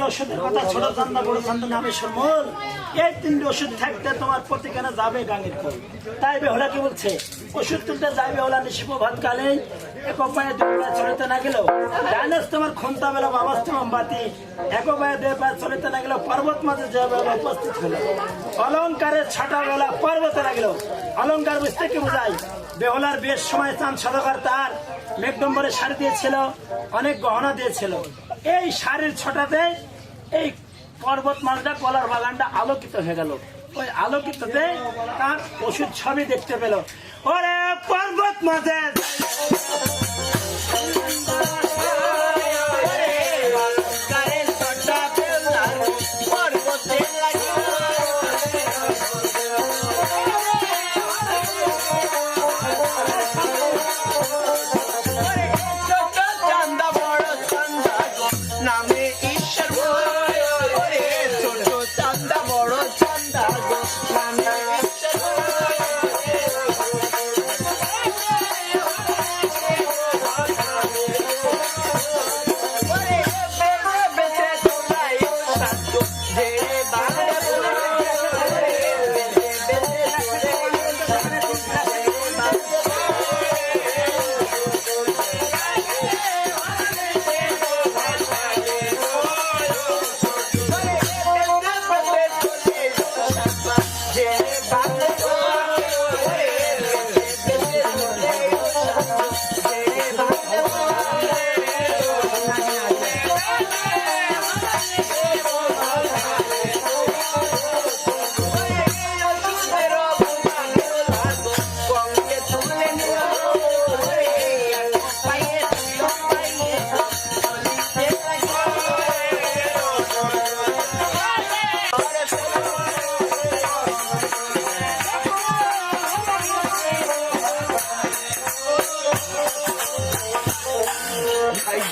ওষুধের কথা ছোট চান্দা বড় চান্দা নামে সমল এই তিনটি ওষুধ থাকতে তোমার প্রতিখানে যাবে গাঙের কল। তাই বেহলা কি বলছে, ওষুধ তুলতে যাই বেহলা নিশিপ ভাত কালে এক পায়ে দুই পায়ে চলিতে না গেলেও ডাইনাস তোমার খুনতা বেলা বাবাস মোমবাতি এক পায়ে দুই পায়ে চলিতে না গেলেও পর্বত মাঝে যে বেলা উপস্থিত হলো। অলঙ্কারের ছটা বেলা পর্বতে না গেলেও অলঙ্কার বুঝতে কি বোঝায়, বেহলার বিয়ের সময় চাঁদ সদাগর তার মেঘডম্বরে শাড়ি দিয়েছিল, অনেক গহনা দিয়েছিল। এই শাড়ির ছটাতে এই পর্বত মাছটা কলার বাগানটা আলোকিত হয়ে গেল। ওই আলোকিততে তার ওষুধ ছবি দেখতে পেল। ওরে পর্বত মাঝে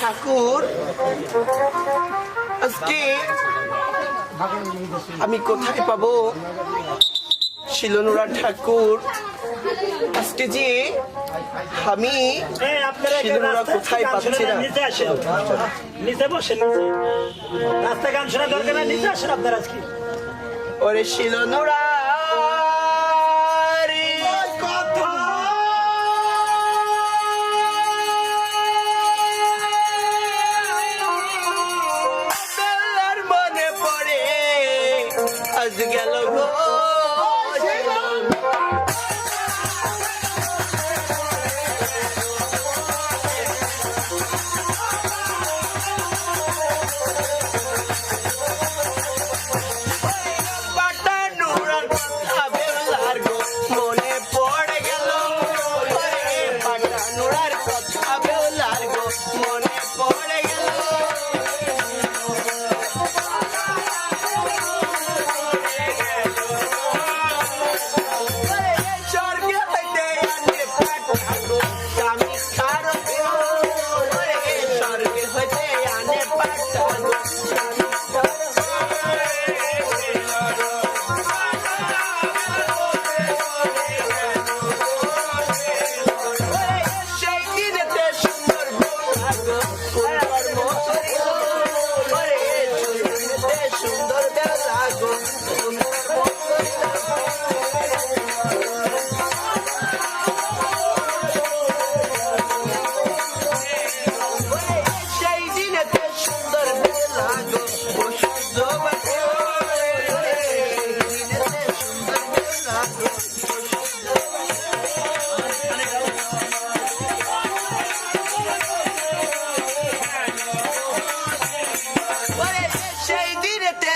ঠাকুর আজকে আমি কোথায় পাবো শিলনুরা ঠাকুর? আজকে যে আমি শিলনুরা কোথায় পাচ্ছি না। নিচে বসে রাস্তা গান শোনা দরকার না, নিচে আসেন আপনার আজকে। ওরে শিলনুরা গেল গো মনে পড়ে গেল পাটানুরার কথা বেলার গো মনে পড়ে গেল। সেই দিনেতে